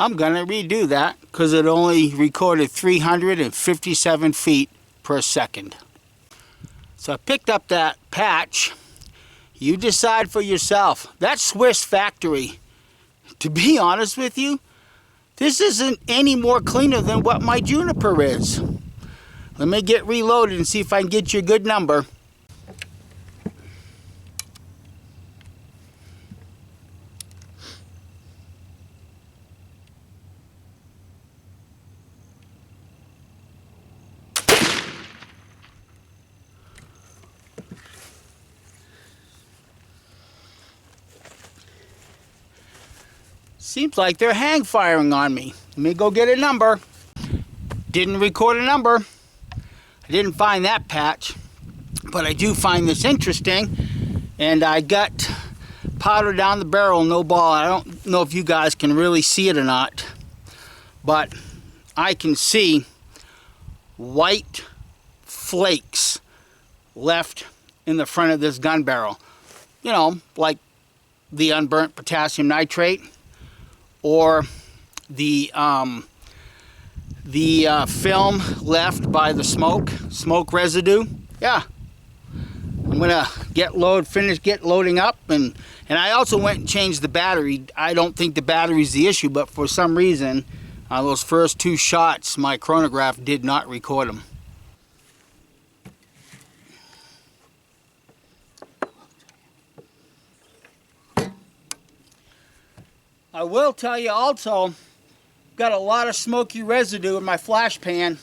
I'm gonna redo that because it only recorded 357 feet per second. So I picked up that patch. You decide for yourself. That Swiss factory, to be honest with you, this isn't any more cleaner than what my Juniper is. Let me get reloaded and see if I can get you a good number. Seems like they're hang firing on me. Let me go get a number. Didn't record a number. I didn't find that patch, but I do find this interesting. And I got powder down the barrel, no ball. I don't know if you guys can really see it or not, but I can see white flakes left in the front of this gun barrel. You know, like the unburnt potassium nitrate, or the film left by the smoke residue. Yeah, I'm gonna get loading up, and I also went and changed the battery. I don't think the battery's the issue, but for some reason, those first two shots, my chronograph did not record them. I will tell you also, got a lot of smoky residue in my flash pan.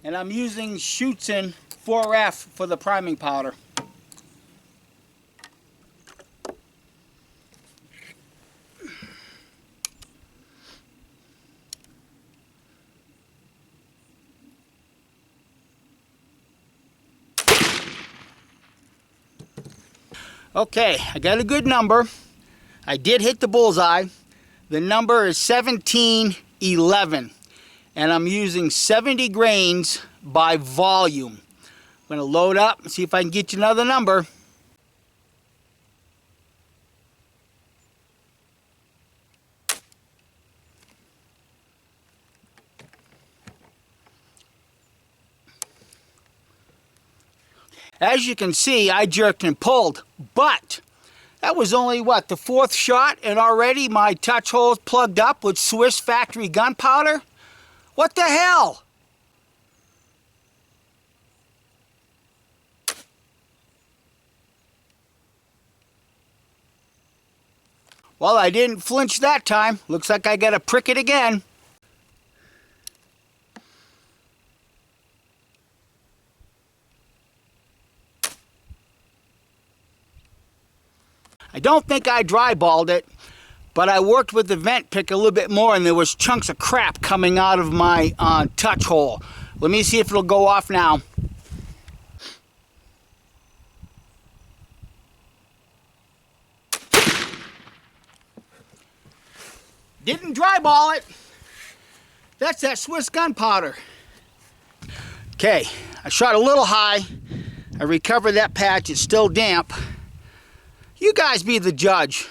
And I'm using Schutzen 4F for the priming powder. Okay, I got a good number. I did hit the bullseye. The number is 1711. And I'm using 70 grains by volume. I'm going to load up and see if I can get you another number. As you can see, I jerked and pulled, but that was only, what, the fourth shot, and already my touch hole's plugged up with Swiss factory gunpowder? What the hell? Well, I didn't flinch that time. Looks like I gotta prick it again. I don't think I dryballed it, but I worked with the vent pick a little bit more, and there was chunks of crap coming out of my touch hole. Let me see if it'll go off now. Didn't dryball it. That's that Swiss gunpowder. Okay, I shot a little high. I recovered that patch. It's still damp. You guys be the judge.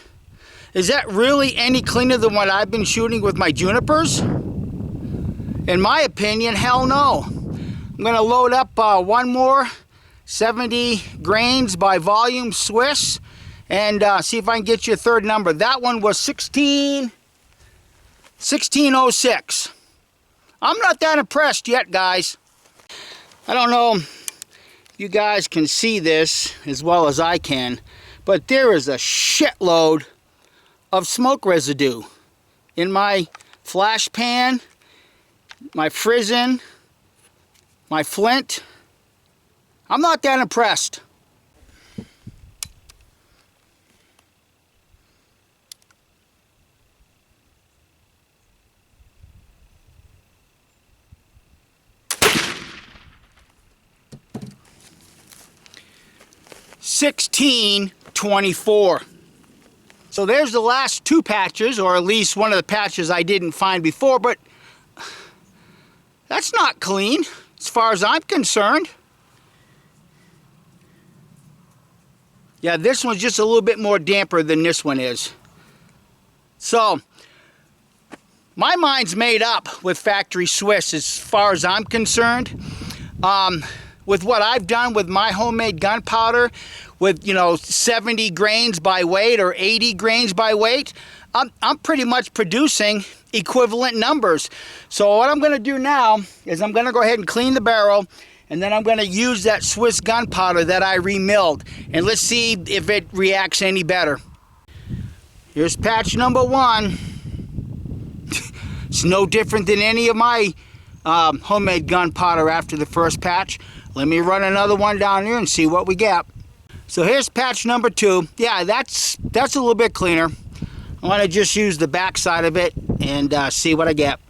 Is that really any cleaner than what I've been shooting with my Junipers? In my opinion, hell no. I'm going to load up one more 70 grains by volume Swiss and see if I can get you a third number. That one was 1606. I'm not that impressed yet, guys. I don't know if you guys can see this as well as I can, but there is a shitload of smoke residue in my flash pan, my frizzen, my flint. I'm not that impressed. $16.24. So there's the last two patches, or at least one of the patches I didn't find before, but that's not clean as far as I'm concerned. Yeah, this one's just a little bit more damper than this one is. So, my mind's made up with Factory Swiss as far as I'm concerned. With what I've done with my homemade gunpowder, with 70 grains by weight or 80 grains by weight, I'm pretty much producing equivalent numbers. So what I'm going to do now is I'm going to go ahead and clean the barrel, and then I'm going to use that Swiss gunpowder that I remilled, and let's see if it reacts any better. Here's patch number 1. It's no different than any of my homemade gunpowder after the first patch. Let me run another one down here and see what we get. So here's patch number 2. Yeah, that's a little bit cleaner. I want to just use the back side of it and see what I get.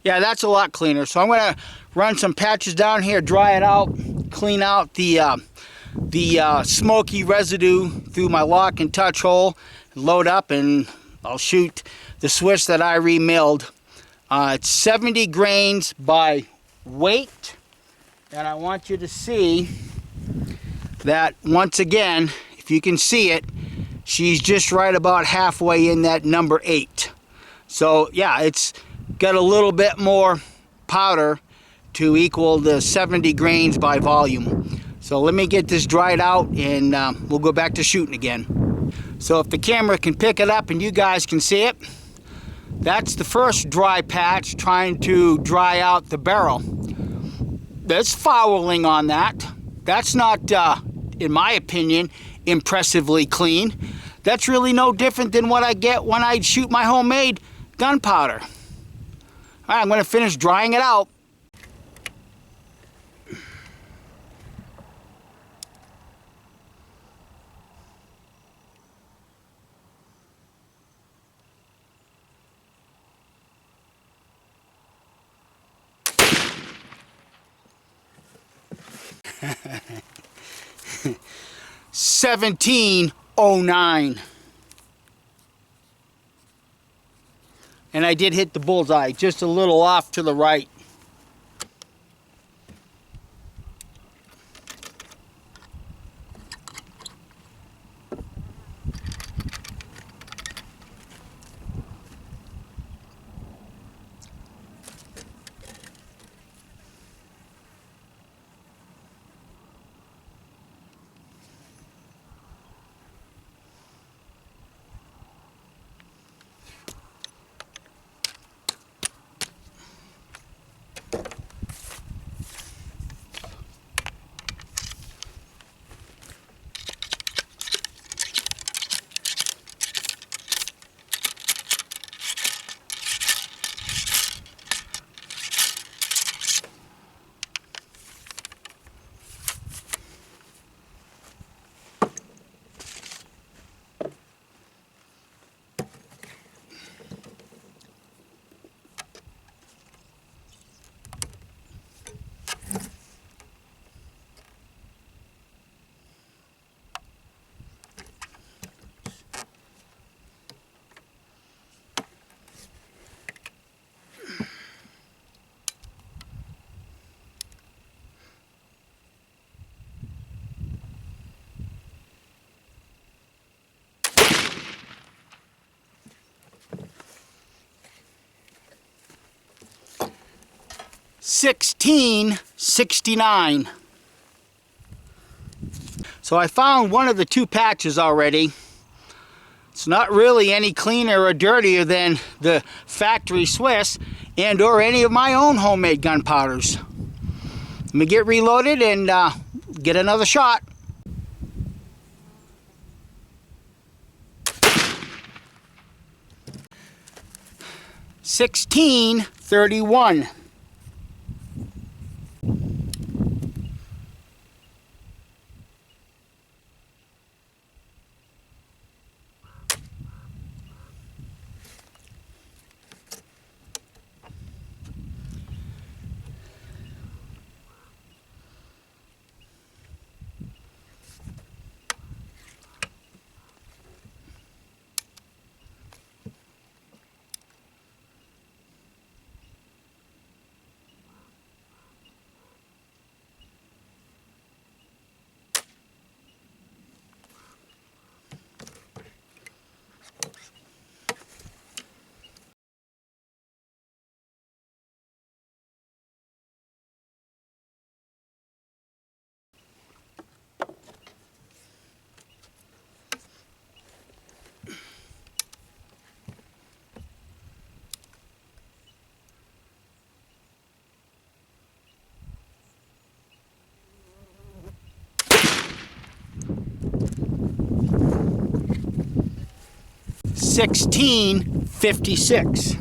Yeah, that's a lot cleaner. So I'm going to run some patches down here, dry it out, clean out the smoky residue through my lock and touch hole, load up, and I'll shoot the Swiss that I remilled. It's 70 grains by weight, and I want you to see that once again, if you can see it, she's just right about halfway in that number 8. So yeah, it's got a little bit more powder to equal the 70 grains by volume. So let me get this dried out, and we'll go back to shooting again. So if the camera can pick it up and you guys can see it, that's the first dry patch trying to dry out the barrel. There's fouling on that. That's not, in my opinion, impressively clean. That's really no different than what I get when I shoot my homemade gunpowder. All right, I'm going to finish drying it out. $17.09. And I did hit the bullseye, just a little off to the right. $16.69. So I found one of the 2 patches already. It's not really any cleaner or dirtier than the Factory Swiss and or any of my own homemade gunpowders. Let me get reloaded and get another shot. $16.31. 1656.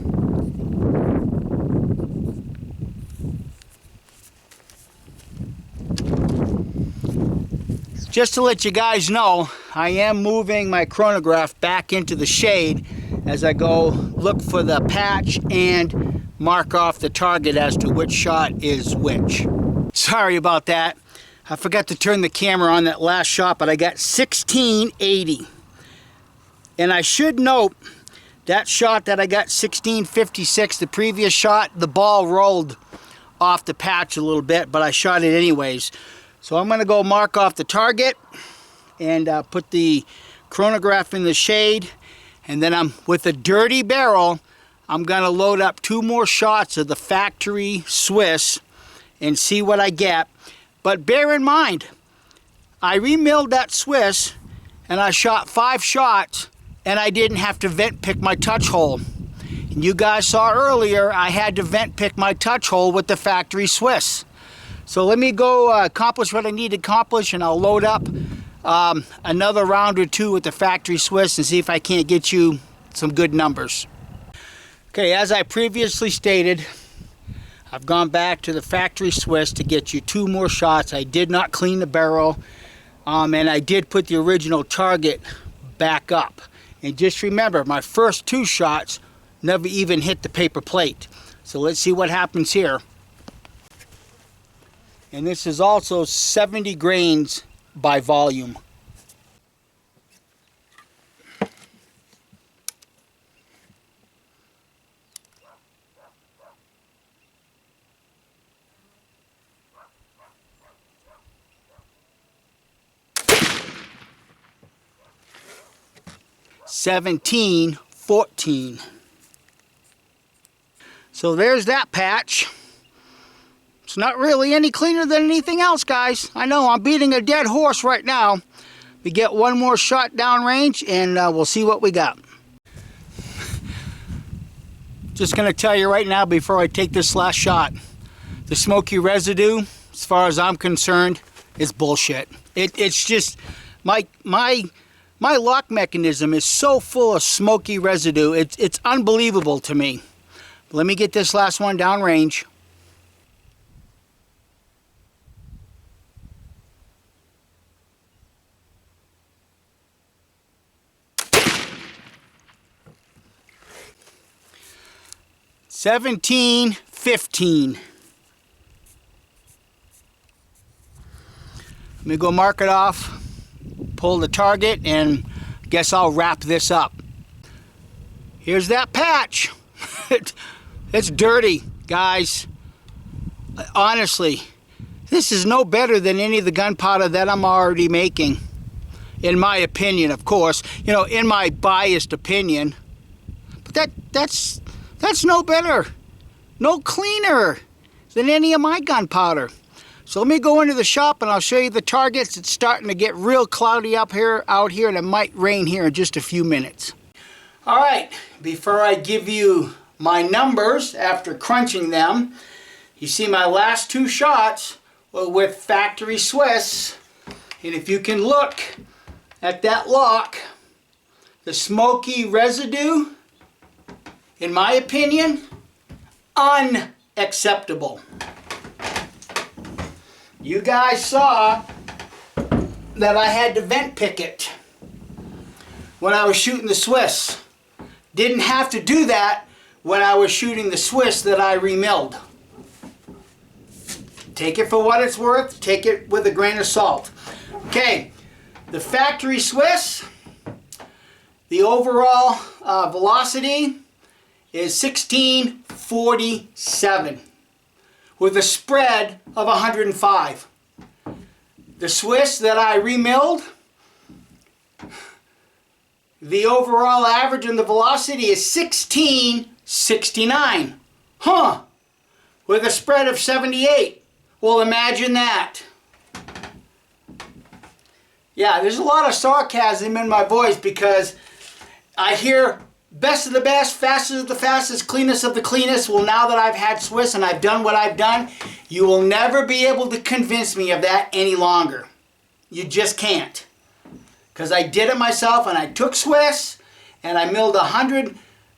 Just to let you guys know, I am moving my chronograph back into the shade as I go look for the patch and mark off the target as to which shot is which. Sorry about that. I forgot to turn the camera on that last shot, but I got 1680. And I should note, that shot that I got 1656, the previous shot, the ball rolled off the patch a little bit, but I shot it anyways. So I'm going to go mark off the target and put the chronograph in the shade. And then with a dirty barrel, I'm going to load up 2 more shots of the factory Swiss and see what I get. But bear in mind, I remilled that Swiss and I shot 5 shots and I didn't have to vent pick my touch hole. And you guys saw earlier, I had to vent pick my touch hole with the factory Swiss. So let me go accomplish what I need to accomplish, and I'll load up another round or 2 with the factory Swiss and see if I can't get you some good numbers. Okay, as I previously stated, I've gone back to the factory Swiss to get you 2 more shots. I did not clean the barrel, and I did put the original target back up. And just remember, my first 2 shots never even hit the paper plate. So let's see what happens here. And this is also 70 grains by volume. $17.14. So there's that patch. It's not really any cleaner than anything else, guys. I know I'm beating a dead horse right now. We get 1 more shot downrange and we'll see what we got. Just gonna tell you right now before I take this last shot, the smoky residue, as far as I'm concerned, is bullshit. It's just my lock mechanism is so full of smoky residue. It's unbelievable to me. Let me get this last one downrange. $17.15. Let me go mark it off, pull the target, and guess I'll wrap this up. Here's that patch. It's dirty, guys. Honestly, this is no better than any of the gunpowder that I'm already making. In my opinion, of course. You know, in my biased opinion. But that's no better, no cleaner than any of my gunpowder. So let me go into the shop and I'll show you the targets. It's starting to get real cloudy out here, and it might rain here in just a few minutes. All right, before I give you my numbers after crunching them, you see my last 2 shots were with factory Swiss. And if you can look at that lock, the smoky residue, in my opinion, unacceptable. You guys saw that I had to vent pick it when I was shooting the Swiss. Didn't have to do that when I was shooting the Swiss that I remilled. Take it for what it's worth, take it with a grain of salt. Okay, the factory Swiss, the overall velocity is 1647 with a spread of 105. The Swiss that I remilled, the overall average in the velocity is 1669. Huh, with a spread of 78. Well, imagine that. Yeah, there's a lot of sarcasm in my voice because I hear best of the best, fastest of the fastest, cleanest of the cleanest. Well, now that I've had Swiss and I've done what I've done, you will never be able to convince me of that any longer. You just can't. Because I did it myself and I took Swiss and I milled 100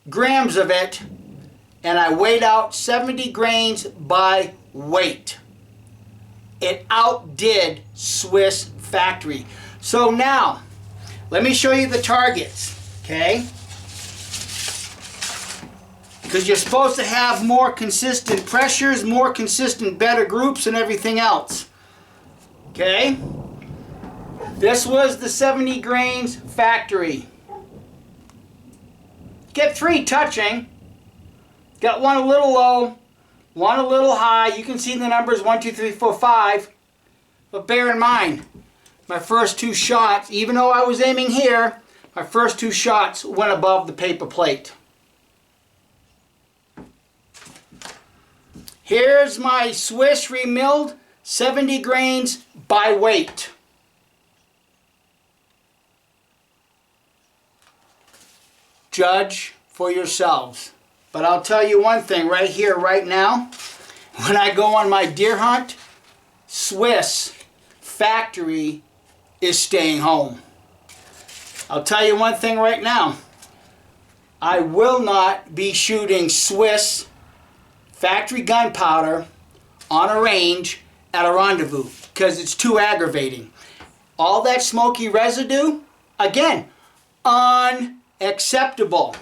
grams of it, and I weighed out 70 grains by weight. It outdid Swiss factory. So now, let me show you the targets, okay? Because you're supposed to have more consistent pressures, more consistent better groups and everything else. Okay? This was the 70 grains factory. Get 3 touching. Got one a little low, one a little high. You can see the numbers 1, 2, 3, 4, 5. But bear in mind, my first 2 shots, even though I was aiming here, my first 2 shots went above the paper plate. Here's my Swiss remilled 70 grains by weight. Judge for yourselves. But I'll tell you one thing right here, right now, when I go on my deer hunt, Swiss factory is staying home. I'll tell you one thing right now. I will not be shooting Swiss factory gunpowder on a range at a rendezvous because it's too aggravating. All that smoky residue, again, unacceptable.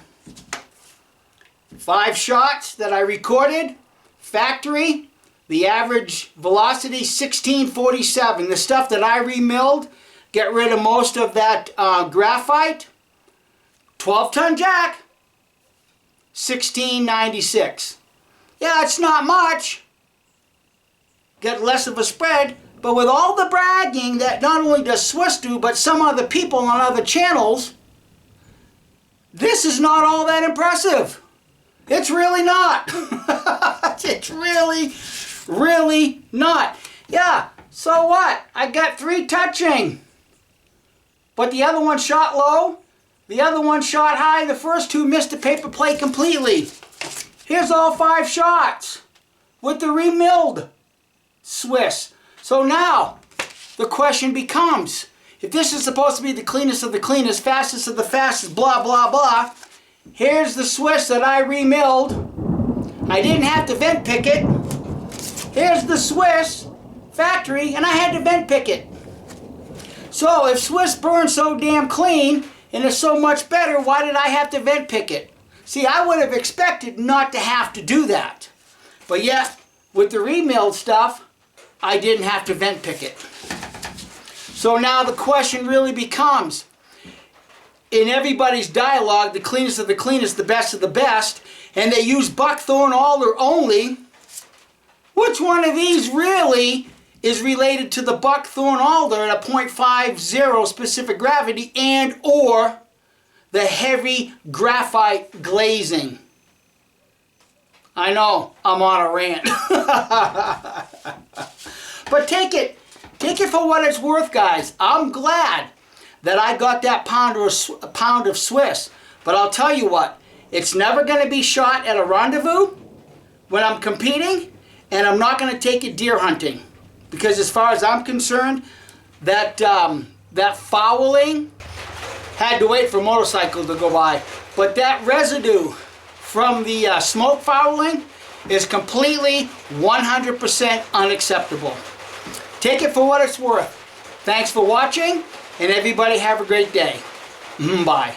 5 shots that I recorded, factory, the average velocity 1647. The stuff that I remilled, get rid of most of that graphite, 12-ton jack, 1696. Yeah, it's not much. Get less of a spread, but with all the bragging that not only does Swiss do, but some other people on other channels, this is not all that impressive. It's really not. It's really not. Yeah, so what? I got 3 touching. But the other one shot low, the other one shot high, the first 2 missed the paper plate completely. Here's all 5 shots with the remilled Swiss. So now, the question becomes, if this is supposed to be the cleanest of the cleanest, fastest of the fastest, blah, blah, blah, here's the Swiss that I remilled. I didn't have to vent pick it. Here's the Swiss factory, and I had to vent pick it. So if Swiss burns so damn clean and is so much better, why did I have to vent pick it? See, I would have expected not to have to do that. But yet, with the remilled stuff, I didn't have to vent pick it. So now the question really becomes, in everybody's dialogue, the cleanest of the cleanest, the best of the best, and they use buckthorn alder only, which one of these really is related to the buckthorn alder at a 0.50 specific gravity and or the heavy graphite glazing? I know, I'm on a rant. But take it for what it's worth, guys. I'm glad that I got that pound of Swiss. But I'll tell you what, it's never going to be shot at a rendezvous when I'm competing, and I'm not going to take it deer hunting. Because as far as I'm concerned, that fouling had to wait for a motorcycle to go by. But that residue from the smoke fouling is completely 100% unacceptable. Take it for what it's worth. Thanks for watching, and everybody have a great day. Bye.